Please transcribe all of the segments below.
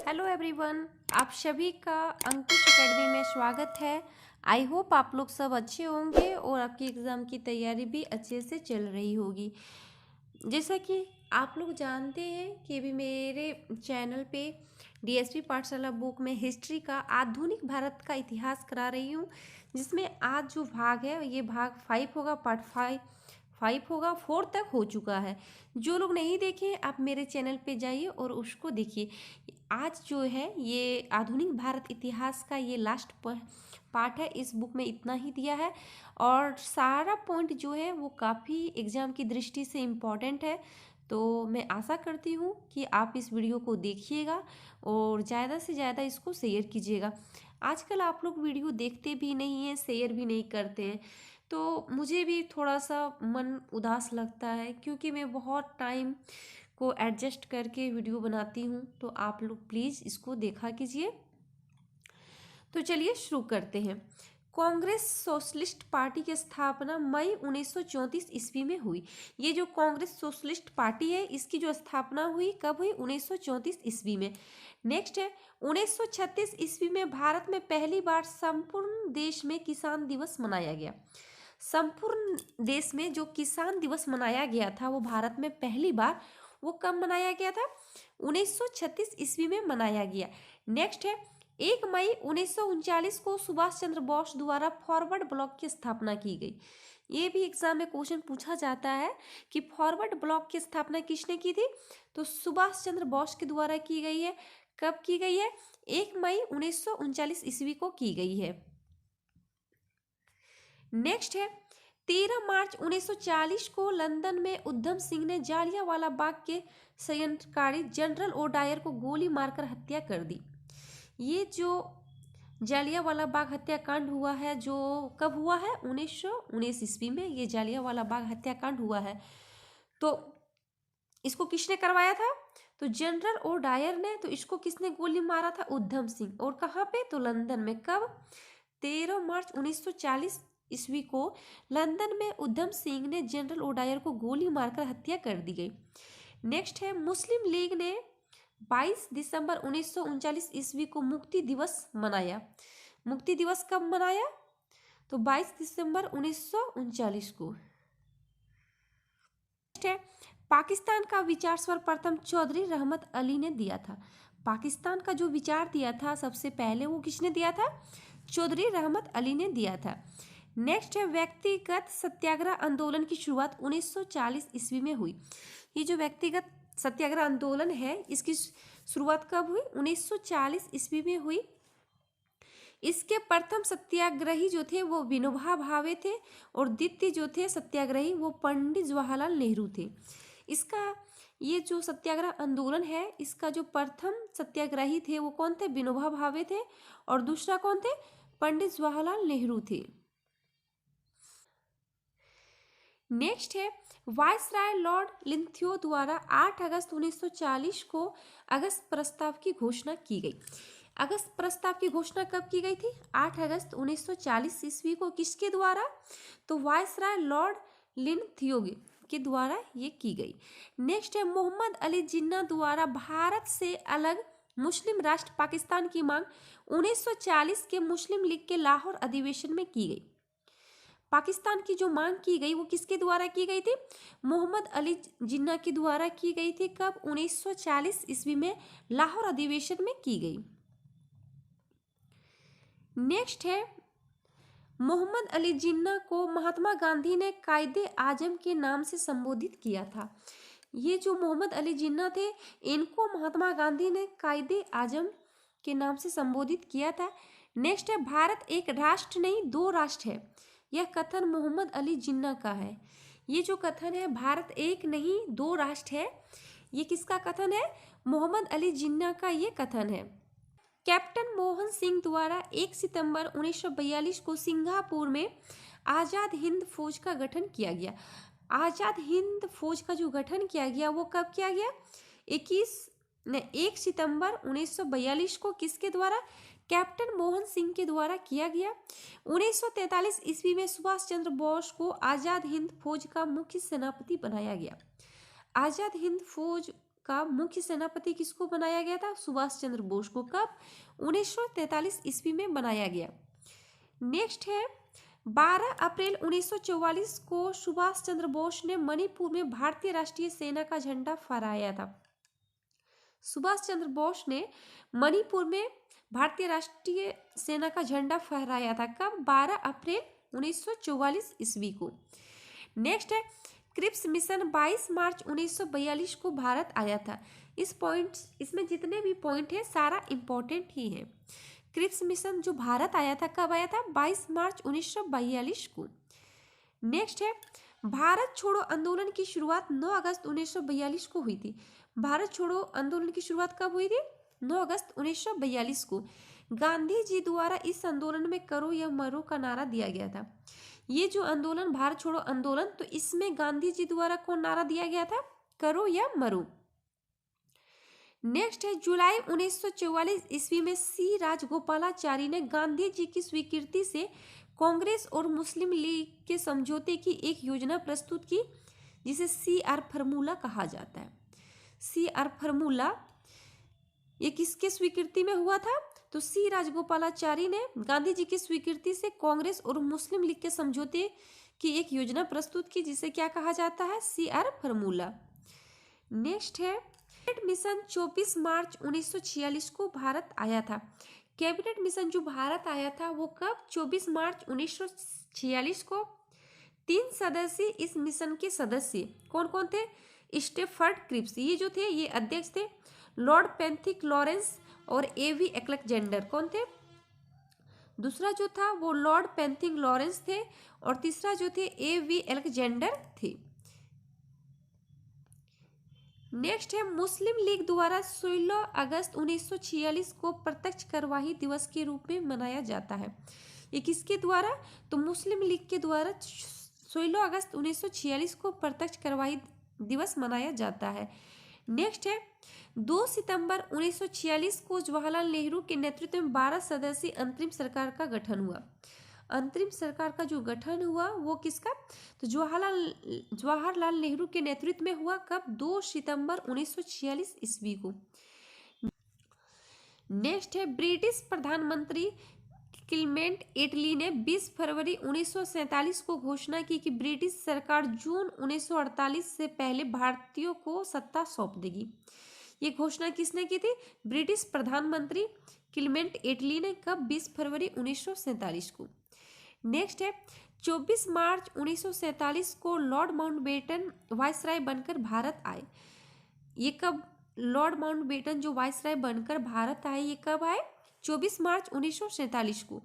Hello everyone, आप सभी का अंकुश एकेडमी में स्वागत है। आई होप आप लोग सब अच्छे होंगे और आपकी एग्ज़ाम की तैयारी भी अच्छे से चल रही होगी। जैसा कि आप लोग जानते हैं कि अभी मेरे चैनल पे डीएसपी पाठशाला बुक में हिस्ट्री का आधुनिक भारत का इतिहास करा रही हूँ, जिसमें आज जो भाग है ये भाग 5 होगा, पार्ट 5 होगा। 4 तक हो चुका है। जो लोग नहीं देखे आप मेरे चैनल पे जाइए और उसको देखिए। आज जो है ये आधुनिक भारत इतिहास का ये लास्ट पार्ट है। इस बुक में इतना ही दिया है और सारा पॉइंट जो है वो काफ़ी एग्जाम की दृष्टि से इम्पॉर्टेंट है। तो मैं आशा करती हूँ कि आप इस वीडियो को देखिएगा और ज़्यादा से ज़्यादा इसको शेयर कीजिएगा। आजकल आप लोग वीडियो देखते भी नहीं हैं, शेयर भी नहीं करते हैं, तो मुझे भी थोड़ा सा मन उदास लगता है, क्योंकि मैं बहुत टाइम को एडजस्ट करके वीडियो बनाती हूँ। तो आप लोग प्लीज़ इसको देखा कीजिए। तो चलिए शुरू करते हैं। कांग्रेस सोशलिस्ट पार्टी की स्थापना मई 1934 ईस्वी में हुई। ये जो कांग्रेस सोशलिस्ट पार्टी है इसकी जो स्थापना हुई कब हुई? 1934 ईस्वी में। नेक्स्ट है 1936 ईस्वी में भारत में पहली बार संपूर्ण देश में किसान दिवस मनाया गया। संपूर्ण देश में जो किसान दिवस मनाया गया था वो भारत में पहली बार वो कब मनाया गया था? 1936 ईस्वी में मनाया गया। नेक्स्ट है 1 मई 1939 को सुभाष चंद्र बोस द्वारा फॉरवर्ड ब्लॉक की स्थापना की गई। ये भी एग्जाम में क्वेश्चन पूछा जाता है कि फॉरवर्ड ब्लॉक की स्थापना किसने की थी? तो सुभाष चंद्र बोस के द्वारा की गई है। कब की गई है? 1 मई 1939 ईस्वी को की गई है। नेक्स्ट है 13 मार्च 1940 को लंदन में उधम सिंह ने जालियांवाला बाग के षड्यंत्रकारी जनरल ओडायर को गोली मारकर हत्या कर दी। ये जो जालियांवाला बाग हत्याकांड हुआ है जो कब हुआ है? 1919 ईस्वी में ये जालियांवाला बाग हत्याकांड हुआ है। तो इसको किसने करवाया था? तो जनरल ओडायर ने। तो इसको किसने गोली मारा था? उधम सिंह। और कहाँ पे? तो लंदन में। कब? 13 मार्च 1940 ईस्वी को लंदन में उधम सिंह ने जनरल ओडायर को गोली मारकर हत्या कर दी गई। नेक्स्ट है मुस्लिम लीग ने 22 दिसंबर 1939 ईस्वी को मुक्ति दिवस मनाया। मुक्ति दिवस कब मनाया? तो 22 दिसंबर 1939 को। नेक्स्ट है पाकिस्तान का विचार सर्वप्रथम चौधरी रहमत अली ने दिया था। पाकिस्तान का जो विचार दिया था सबसे पहले वो किसने दिया था? चौधरी रहमत अली ने दिया था। नेक्स्ट है व्यक्तिगत सत्याग्रह आंदोलन की शुरुआत 1940 ईस्वी में हुई। ये जो व्यक्तिगत सत्याग्रह आंदोलन है इसकी शुरुआत कब हुई? 1940 ईस्वी में हुई। इसके प्रथम सत्याग्रही जो थे वो विनोबा भावे थे और द्वितीय जो थे सत्याग्रही वो पंडित जवाहरलाल नेहरू थे। इसका ये जो सत्याग्रह आंदोलन है इसका जो प्रथम सत्याग्रही थे वो कौन थे? विनोबा भावे थे और दूसरा कौन थे? पंडित जवाहरलाल नेहरू थे। नेक्स्ट है वायसराय लॉर्ड लिंथियो द्वारा 8 अगस्त 1940 को अगस्त प्रस्ताव की घोषणा की गई। अगस्त प्रस्ताव की घोषणा कब की गई थी? 8 अगस्त 1940 ईस्वी को। किसके द्वारा? तो वायसराय लॉर्ड लिंथियो के द्वारा ये की गई। नेक्स्ट है मोहम्मद अली जिन्ना द्वारा भारत से अलग मुस्लिम राष्ट्र पाकिस्तान की मांग 1940 के मुस्लिम लीग के लाहौर अधिवेशन में की गई। पाकिस्तान की जो मांग की गई वो किसके द्वारा की गई थी? मोहम्मद अली जिन्ना के द्वारा की गई थी। कब? 1940 ईस्वी में लाहौर अधिवेशन में की गई। नेक्स्ट है मोहम्मद अली जिन्ना को महात्मा गांधी ने कायदे आजम के नाम से संबोधित किया था। ये जो मोहम्मद अली जिन्ना थे इनको महात्मा गांधी ने कायदे आजम के नाम से संबोधित किया था। नेक्स्ट है भारत एक राष्ट्र नहीं दो राष्ट्र है। यह कथन मोहम्मद अली जिन्ना का है। ये जो कथन है भारत एक नहीं दो राष्ट्र है, ये किसका कथन है? मोहम्मद अली जिन्ना का ये कथन है। कैप्टन मोहन सिंह द्वारा 1 सितंबर 1942 को सिंगापुर में आज़ाद हिंद फौज का गठन किया गया। आज़ाद हिंद फौज का जो गठन किया गया वो कब किया गया? 1 सितंबर 1942 को। किसके द्वारा? कैप्टन मोहन सिंह के द्वारा किया गया। 1943 ईस्वी में सुभाष चंद्र बोस को आज़ाद हिंद फौज का मुख्य सेनापति बनाया गया। आज़ाद हिंद फौज का मुख्य सेनापति किसको बनाया गया था? सुभाष चंद्र बोस को। कब? 1943 ईस्वी में बनाया गया। नेक्स्ट है 12 अप्रैल 1944 को सुभाष चंद्र बोस ने मणिपुर में भारतीय राष्ट्रीय सेना का झंडा फहराया था। सुभाष चंद्र बोस ने मणिपुर में भारतीय राष्ट्रीय सेना का झंडा फहराया था। कब? 12 अप्रैल 1944 ईस्वी को। नेक्स्ट है क्रिप्स मिशन 22 मार्च 1942 को भारत आया था। इसमें जितने भी पॉइंट है सारा इंपॉर्टेंट ही है। क्रिप्स मिशन जो भारत आया था कब आया था? 22 मार्च 1942 को। नेक्स्ट है भारत छोड़ो आंदोलन की शुरुआत 9 अगस्त 1942 को हुई थी। भारत छोड़ो आंदोलन की शुरुआत कब हुई थी? 9 अगस्त 1942 को। गांधी जी द्वारा इस आंदोलन में करो या मरो का नारा दिया गया था। ये जो आंदोलन भारत छोड़ो आंदोलन, तो इसमें गांधी जी द्वारा कौन नारा दिया गया था? करो या मरो। नेक्स्ट है जुलाई 1944 ईस्वी में सी राजगोपालाचारी ने गांधी जी की स्वीकृति से कांग्रेस और मुस्लिम लीग के समझौते की एक योजना प्रस्तुत की, जिसे CR फॉर्मूला कहा जाता है। CR फॉर्मूला ये किसके स्वीकृति में हुआ था? तो सी राजगोपालाचारी ने गांधी जी की स्वीकृति से कांग्रेस और मुस्लिम लीग के समझौते की एक योजना प्रस्तुत की, जिसे क्या कहा जाता है? CR formula. नेक्स्ट है कैबिनेट मिशन 24 मार्च 1946 को भारत आया था। कैबिनेट मिशन जो भारत आया था वो कब? 24 मार्च 1946 को। 3 सदस्य इस मिशन के सदस्य कौन कौन थे? स्टेफर्ड क्रिप्स, ये जो थे ये अध्यक्ष थे। लॉर्ड पेंथिक लॉरेंस और AV अलेक्जेंडर कौन थे? दूसरा जो था वो लॉर्ड पेंथिक लॉरेंस थे और तीसरा जो थे AV अलेक्जेंडर थे। नेक्स्ट है मुस्लिम लीग द्वारा 16 अगस्त 1946 को प्रत्यक्ष कार्यवाही दिवस के रूप में मनाया जाता है। ये किसके द्वारा? तो मुस्लिम लीग के द्वारा 16 अगस्त 1946 को प्रत्यक्ष कार्यवाही दिवस मनाया जाता है। नेक्स्ट है 2 सितंबर 1946 को जवाहरलाल नेहरू के नेतृत्व में 12 सदस्यीय अंतरिम सरकार का गठन हुआ। अंतरिम सरकार का जो गठन हुआ वो किसका? तो जवाहरलाल नेहरू के नेतृत्व में हुआ। कब? 2 सितंबर 1946 ईस्वी को। नेक्स्ट है ब्रिटिश प्रधानमंत्री क्लीमेंट एटली ने 20 फरवरी 1947 को घोषणा की कि ब्रिटिश सरकार जून 1948 से पहले भारतीयों को सत्ता सौंप देगी। ये घोषणा किसने की थी? ब्रिटिश प्रधानमंत्री क्लीमेंट एटली ने। कब? 20 फरवरी 1947 को। नेक्स्ट है 24 मार्च 1947 को लॉर्ड माउंटबेटन वायसराय बनकर भारत आए। ये कब लॉर्ड माउंटबेटन जो वायसराय बनकर भारत आए, ये कब आए? 24 मार्च 1947 को।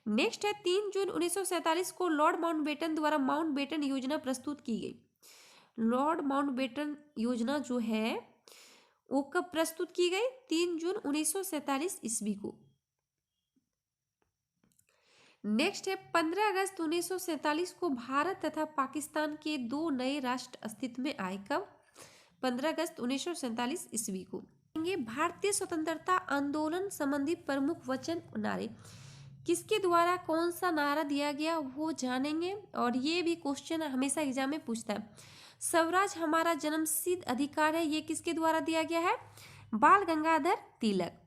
नेक्स्ट है 3 जून 1947 को लॉर्ड माउंटबेटन द्वारा माउंटबेटन योजना प्रस्तुत की गई। लॉर्ड माउंटबेटन योजना जो है वो कब प्रस्तुत की गई? 3 जून 1947 ईस्वी को। नेक्स्ट है 15 अगस्त 1947 को भारत तथा पाकिस्तान के 2 नए राष्ट्र अस्तित्व में आए। कब? 15 अगस्त 1947 ईस्वी को। भारतीय स्वतंत्रता आंदोलन संबंधी प्रमुख वचन नारे किसके द्वारा कौन सा नारा दिया गया वो जानेंगे, और ये भी क्वेश्चन हमेशा एग्जाम में पूछता है। स्वराज हमारा जन्मसिद्ध अधिकार है, ये किसके द्वारा दिया गया है? बाल गंगाधर तिलक।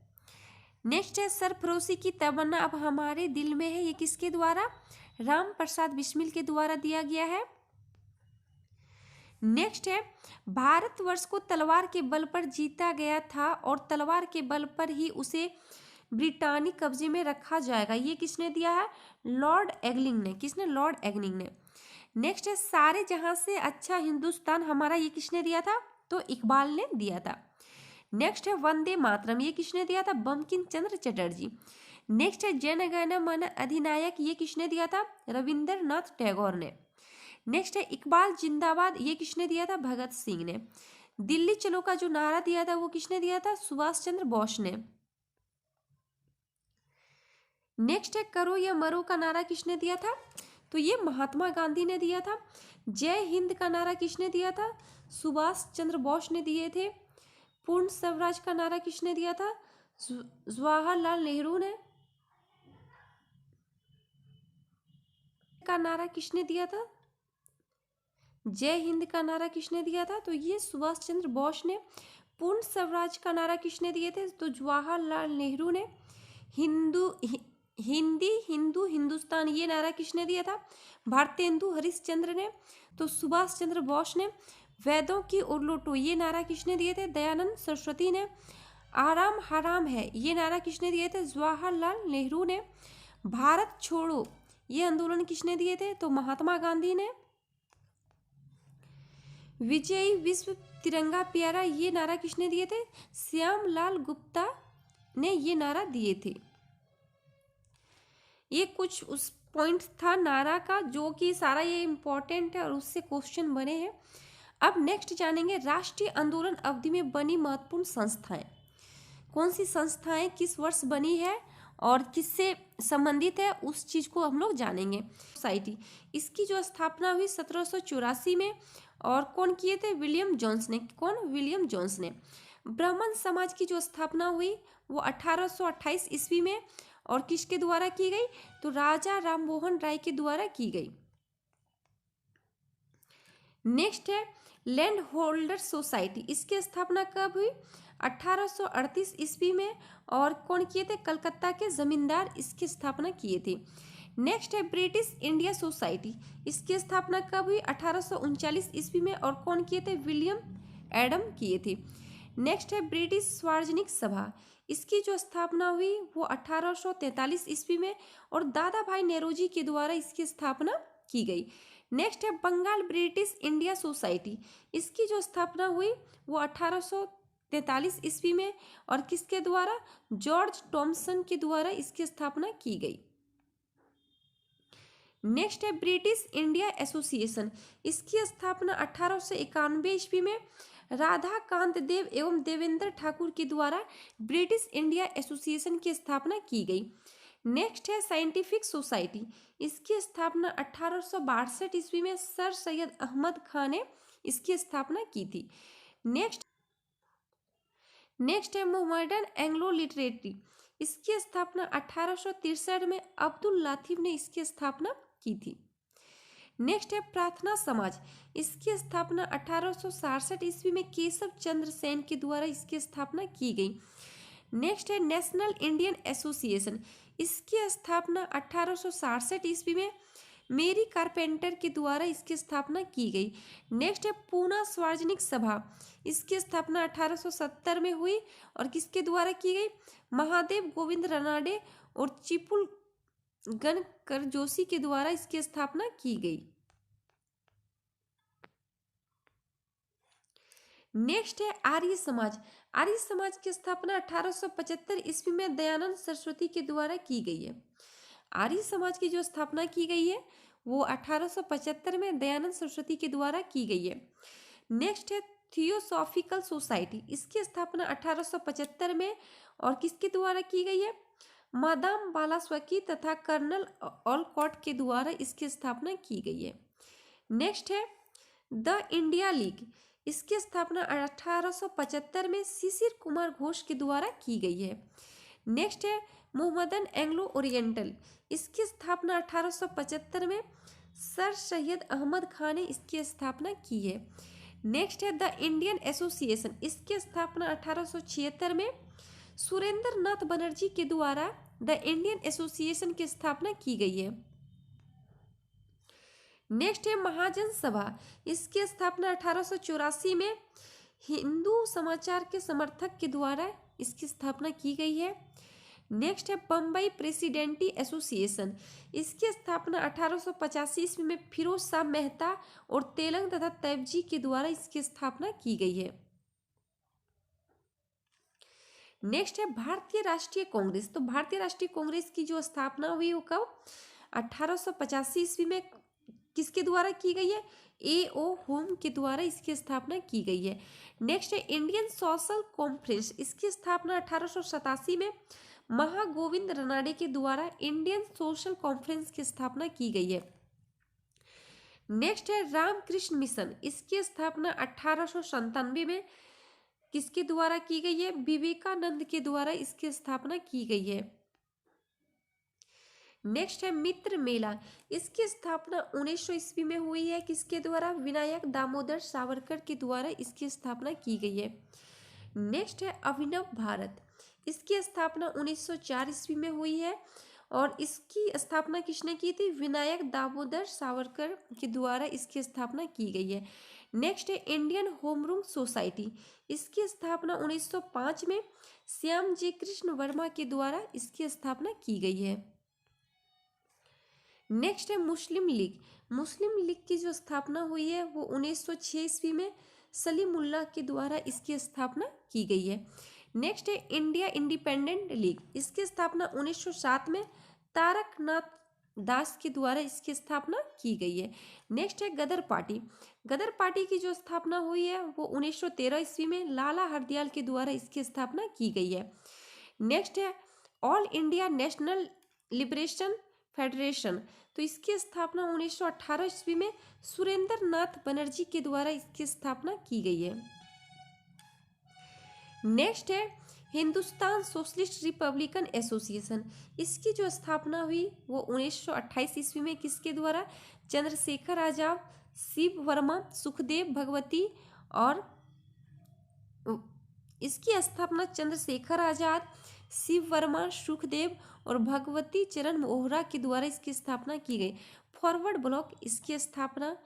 नेक्स्ट है सरफरोशी की तमन्ना अब हमारे दिल में है, ये किसके द्वारा? राम प्रसाद बिस्मिल के द्वारा दिया गया है। नेक्स्ट है भारतवर्ष को तलवार के बल पर जीता गया था और तलवार के बल पर ही उसे ब्रिटानी कब्जे में रखा जाएगा, ये किसने दिया है? लॉर्ड एगलिंग ने। किसने? लॉर्ड एगलिंग ने। नेक्स्ट है सारे जहां से अच्छा हिंदुस्तान हमारा, ये किसने दिया था? तो इकबाल ने दिया था। नेक्स्ट है वंदे मातरम, ये किसने दिया था? बंकिम चंद्र चटर्जी। नेक्स्ट है जन गण मन अधिनायक, ये किसने दिया था? रविंद्रनाथ टैगोर ने। नेक्स्ट है इकबाल जिंदाबाद, ये किसने दिया था? भगत सिंह ने। दिल्ली चलो का जो नारा दिया था वो किसने दिया था? सुभाष चंद्र बोस ने। नेक्स्ट है करो या मरो का नारा किसने दिया था? तो ये महात्मा गांधी ने दिया था। जय हिंद का नारा किसने दिया था? सुभाष चंद्र बोस ने दिए थे। पूर्ण स्वराज का नारा किसने दिया था? जवाहरलाल नेहरू ने। का नारा किसने दिया था? जय हिंद का नारा किसने दिया था? तो ये सुभाष चंद्र बोस ने। पूर्ण स्वराज का नारा किसने दिए थे? तो जवाहरलाल नेहरू ने। हिंदू हिंदुस्तान ये नारा किसने दिया था? भारतेंदु हरिश्चंद्र ने। तो सुभाष चंद्र बोस ने। वेदों की उर्लूटो ये नारा किसने दिए थे? दयानंद सरस्वती ने। आराम हराम है ये नारा किसने दिए थे? जवाहरलाल नेहरू ने। भारत छोड़ो ये आंदोलन किसने दिए थे? तो महात्मा गांधी ने। विजयी विश्व तिरंगा प्यारा ये नारा किसने दिए थे? श्यामलाल गुप्ता ने ये नारा दिए थे। ये कुछ उस पॉइंट था नारा का जो कि सारा ये इंपॉर्टेंट है और उससे क्वेश्चन बने हैं। अब नेक्स्ट जानेंगे राष्ट्रीय आंदोलन अवधि में बनी महत्वपूर्ण संस्थाएं। कौन सी संस्थाएं किस वर्ष बनी है और किससे संबंधित है उस चीज को हम लोग जानेंगे। सोसाइटी इसकी जो स्थापना हुई 1784 में और कौन किए थे? विलियम जोन्स ने। कौन? विलियम जोन्स ने। ब्राह्मण समाज की जो स्थापना हुई वो 1828 ईस्वी में और किसके द्वारा की गई? तो राजा राममोहन राय के द्वारा की गई। नेक्स्ट है लैंड होल्डर सोसाइटी। इसकी स्थापना कब हुई? 1838 ईस्वी में और कौन किए थे? कलकत्ता के जमींदार इसकी स्थापना किए थे। नेक्स्ट है ब्रिटिश इंडिया सोसाइटी। इसकी स्थापना कब हुई? 1839 ईस्वी में और कौन किए थे? विलियम एडम किए थे। नेक्स्ट है ब्रिटिश सार्वजनिक सभा। इसकी जो स्थापना हुई वो 1843 ईस्वी में और दादा भाई नेहरूजी के द्वारा इसकी स्थापना की गई। नेक्स्ट है बंगाल ब्रिटिश इंडिया सोसाइटी। इसकी जो स्थापना हुई वो 1843 ईस्वी में और किसके द्वारा? जॉर्ज टॉमसन के द्वारा इसकी स्थापना की गई। नेक्स्ट है ब्रिटिश इंडिया एसोसिएशन। इसकी स्थापना 1891 ईस्वी में राधा कांत देव एवं देवेंद्र ठाकुर के द्वारा ब्रिटिश इंडिया एसोसिएशन की स्थापना की गई। नेक्स्ट है साइंटिफिक सोसाइटी। इसकी स्थापना 1862 ईस्वी में सर सैयद अहमद खान ने इसकी स्थापना की थी। नेक्स्ट है मोहम्मदन एंग्लो लिटरेरी। इसकी स्थापना 1863 में अब्दुल लातिफ ने इसकी स्थापना की थी। नेक्स्ट है प्रार्थना समाज। इसकी स्थापना 1867 ईस्वी में केशव चंद्र सेन के द्वारा इसकी स्थापना की गई। नेक्स्ट है नेशनल इंडियन एसोसिएशन। इसकी स्थापना 1867 ईस्वी में मेरी कारपेंटर के द्वारा इसकी स्थापना की गई। नेक्स्ट है पूना सार्वजनिक सभा। इसकी स्थापना 1870 में हुई और किसके द्वारा की गई? महादेव गोविंद रनाडे और चिपुल गणकर जोशी के द्वारा इसकी स्थापना की गई। नेक्स्ट है आर्य समाज। आर्य समाज की स्थापना 1875 ईस्वी में दयानंद सरस्वती के द्वारा की गई है। आर्य समाज की जो स्थापना की गई है वो 1875 में दयानंद सरस्वती के द्वारा की गई है। नेक्स्ट है थियोसॉफिकल सोसाइटी। इसकी स्थापना 1875 में और किसके द्वारा की गई है? मादाम बालास्वकी तथा कर्नल ऑलकॉट के द्वारा इसकी स्थापना की गई है। नेक्स्ट है द इंडिया लीग। इसकी स्थापना 1875 में शिशिर कुमार घोष के द्वारा की गई है। नेक्स्ट है मोहम्मदन एंग्लो ओरिएंटल। इसकी स्थापना 1875 में सर सैयद अहमद खान ने इसकी स्थापना की है। नेक्स्ट है द इंडियन एसोसिएशन। इसकी स्थापना 1876 में सुरेंद्र नाथ बनर्जी के द्वारा द इंडियन एसोसिएशन की स्थापना की गई है। नेक्स्ट है महाजन सभा। इसकी स्थापना 1884 में हिंदू समाचार के समर्थक के द्वारा इसकी स्थापना की गई है। नेक्स्ट है बम्बई प्रेसिडेंटी एसोसिएशन। इसकी स्थापना 1885 ईस्वी में फिरोज शाह मेहता और तेलंग तथा तैबजी के द्वारा इसकी स्थापना की गई है। नेक्स्ट है भारतीय राष्ट्रीय कांग्रेस। तो भारतीय राष्ट्रीय कांग्रेस की जो स्थापना हुई वो कब? 1885 ईस्वी में किसके द्वारा की गई है? A.O. होम के द्वारा इसकी स्थापना की गई है। नेक्स्ट है इंडियन सोशल कॉन्फ्रेंस। इसकी स्थापना 1887 में महागोविंद रनाडे के द्वारा इंडियन सोशल कॉन्फ्रेंस की स्थापना की गई है। नेक्स्ट है रामकृष्ण मिशन। इसकी स्थापना 1897 में किसके द्वारा की गई है? विवेकानंद के द्वारा इसकी स्थापना की गई है। नेक्स्ट है मित्र मेला। इसकी स्थापना 1900 ईस्वी में हुई है। किसके द्वारा? विनायक दामोदर सावरकर के द्वारा इसकी स्थापना की गई है। नेक्स्ट है अभिनव भारत, इसकी स्थापना 1904 ईस्वी में हुई है और इसकी स्थापना किसने की थी? विनायक दामोदर सावरकर के द्वारा इसकी स्थापना की गई है। नेक्स्ट है इंडियन होम रूल सोसाइटी, इसकी स्थापना 1905 में श्याम जी कृष्ण वर्मा के द्वारा इसकी स्थापना की गई है। नेक्स्ट है मुस्लिम लीग, मुस्लिम लीग की जो स्थापना हुई है वो 1906 ईस्वी में सलीमुल्लाह के द्वारा इसकी स्थापना की गई है। नेक्स्ट है इंडिया इंडिपेंडेंट लीग, इसकी स्थापना 1907 में तारक नाथ दास के द्वारा इसकी स्थापना की गई है। नेक्स्ट है गदर पार्टी, गदर पार्टी की जो स्थापना हुई है वो 1913 ईस्वी में लाला हरदयाल के द्वारा इसकी स्थापना की गई है। नेक्स्ट है all India national liberation federation, तो इसकी स्थापना 1918 ईस्वी में सुरेंद्र नाथ बनर्जी के द्वारा इसकी स्थापना की गई है। नेक्स्ट है हिंदुस्तान सोशलिस्ट रिपब्लिकन एसोसिएशन, इसकी जो स्थापना हुई वो 1928 ईस्वी में किसके द्वारा? चंद्रशेखर आजाद, शिव वर्मा, सुखदेव भगवती और इसकी स्थापना चंद्रशेखर आजाद, शिव वर्मा, सुखदेव और भगवती चरण मोहरा के द्वारा इसकी स्थापना की गई। फॉरवर्ड ब्लॉक, इसकी स्थापना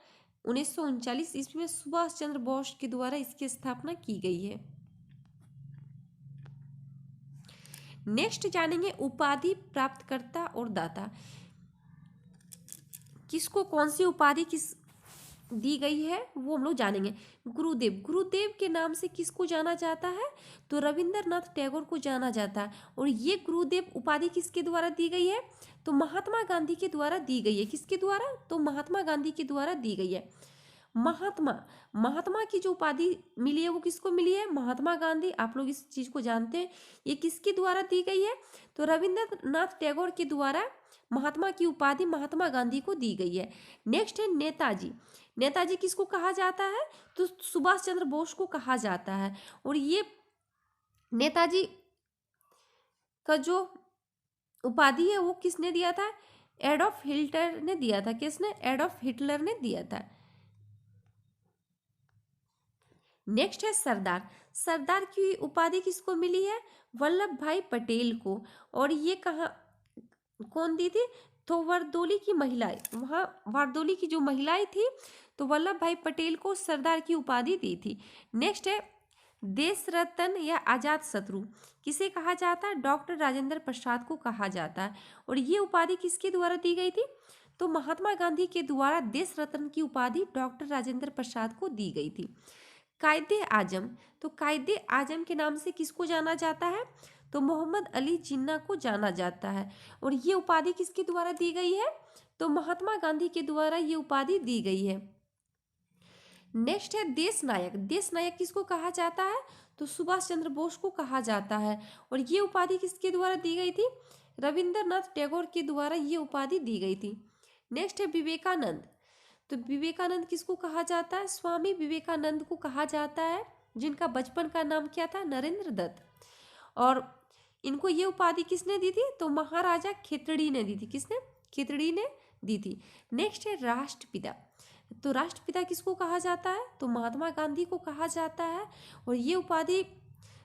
1939 ईस्वी में सुभाष चंद्र बोस के द्वारा इसकी स्थापना की गई है। नेक्स्ट जानेंगे उपाधि प्राप्तकर्ता और दाता, किसको कौन सी उपाधि किस दी गई है वो हम लोग जानेंगे। गुरुदेव, गुरुदेव के नाम से किसको जाना जाता है? तो रविंद्रनाथ टैगोर को जाना जाता है। और ये गुरुदेव उपाधि किसके द्वारा दी गई है? तो महात्मा गांधी के द्वारा दी गई है। किसके द्वारा? तो महात्मा गांधी के द्वारा दी गई है। महात्मा की जो उपाधि मिली है वो किसको मिली है? महात्मा गांधी। आप लोग इस चीज को जानते हैं। ये किसके द्वारा दी गई है? तो रविंद्रनाथ टैगोर के द्वारा महात्मा की उपाधि महात्मा गांधी को दी गई है। नेक्स्ट है नेताजी, नेताजी किसको कहा जाता है? तो सुभाष चंद्र बोस को कहा जाता है। और ये नेताजी का जो उपाधि है वो किसने दिया था? एडॉल्फ हिटलर ने दिया था। किसने? एडॉल्फ हिटलर ने दिया था। नेक्स्ट है सरदार, सरदार की उपाधि किसको मिली है? वल्लभ भाई पटेल को। और ये कहाँ कौन दी थी? तो वारदोली की महिलाएं, वहाँ वारदोली की जो महिलाएं थी तो वल्लभ भाई पटेल को सरदार की उपाधि दी थी। नेक्स्ट है देश रत्न या आजाद शत्रु, किसे कहा जाता है? डॉक्टर राजेंद्र प्रसाद को कहा जाता है। और ये उपाधि किसके द्वारा दी गई थी? तो महात्मा गांधी के द्वारा देश रत्न की उपाधि डॉक्टर राजेंद्र प्रसाद को दी गई थी। कायदे आजम, तो कायदे आजम के नाम से किसको जाना जाता है? तो मोहम्मद अली जिन्ना को जाना जाता है। और ये उपाधि किसके द्वारा दी गई है? तो महात्मा गांधी के द्वारा ये उपाधि दी गई है। नेक्स्ट है देश नायक, देश नायक किसको कहा जाता है? तो सुभाष चंद्र बोस को कहा जाता है। और ये उपाधि किसके द्वारा दी गई थी? रविंद्रनाथ टैगोर के द्वारा ये उपाधि दी गई थी। नेक्स्ट है विवेकानंद, तो विवेकानंद किसको कहा जाता है? स्वामी विवेकानंद को कहा जाता है, जिनका बचपन का नाम क्या था? नरेंद्र दत्त। और इनको ये उपाधि किसने दी थी? तो महाराजा खेतड़ी ने दी थी। किसने? खेतड़ी ने दी थी। नेक्स्ट है राष्ट्रपिता, तो राष्ट्रपिता किसको कहा जाता है? तो महात्मा गांधी को कहा जाता है। और ये उपाधि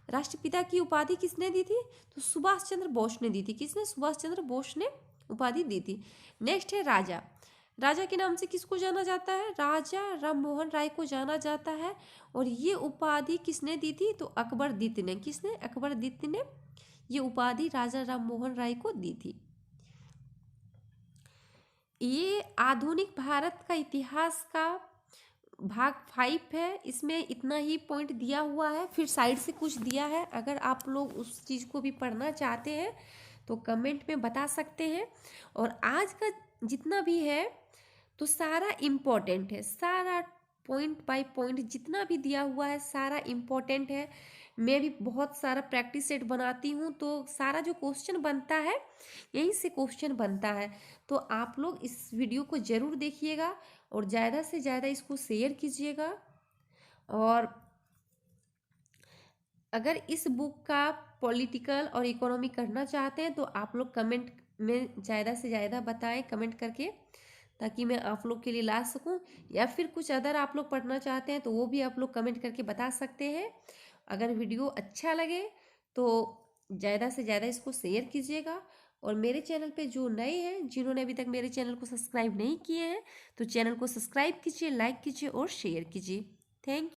राष्ट्रपिता की उपाधि किसने दी थी? तो सुभाष चंद्र बोस ने दी थी। किसने? सुभाष चंद्र बोस ने उपाधि दी थी। नेक्स्ट है राजा, राजा के नाम से किसको जाना जाता है? राजा राम मोहन राय को जाना जाता है। और ये उपाधि किसने दी थी? तो अकबरदीत ने। किसने? अकबरदीत ने ये उपाधि राजा राम मोहन राय को दी थी। ये आधुनिक भारत का इतिहास का भाग 5 है। इसमें इतना ही पॉइंट दिया हुआ है, फिर साइड से कुछ दिया है। अगर आप लोग उस चीज़ को भी पढ़ना चाहते हैं तो कमेंट में बता सकते हैं। और आज का जितना भी है तो सारा इम्पोर्टेंट है, सारा पॉइंट बाय पॉइंट जितना भी दिया हुआ है सारा इम्पोर्टेंट है। मैं भी बहुत सारा प्रैक्टिस सेट बनाती हूँ, तो सारा जो क्वेश्चन बनता है यहीं से क्वेश्चन बनता है। तो आप लोग इस वीडियो को ज़रूर देखिएगा और ज़्यादा से ज़्यादा इसको शेयर कीजिएगा। और अगर इस बुक का पॉलिटिकल और इकोनॉमी करना चाहते हैं तो आप लोग कमेंट में ज़्यादा से ज़्यादा बताएं कमेंट करके, ताकि मैं आप लोग के लिए ला सकूं। या फिर कुछ अदर आप लोग पढ़ना चाहते हैं तो वो भी आप लोग कमेंट करके बता सकते हैं। अगर वीडियो अच्छा लगे तो ज़्यादा से ज़्यादा इसको शेयर कीजिएगा। और मेरे चैनल पे जो नए हैं, जिन्होंने अभी तक मेरे चैनल को सब्सक्राइब नहीं किए हैं, तो चैनल को सब्सक्राइब कीजिए, लाइक कीजिए और शेयर कीजिए। थैंक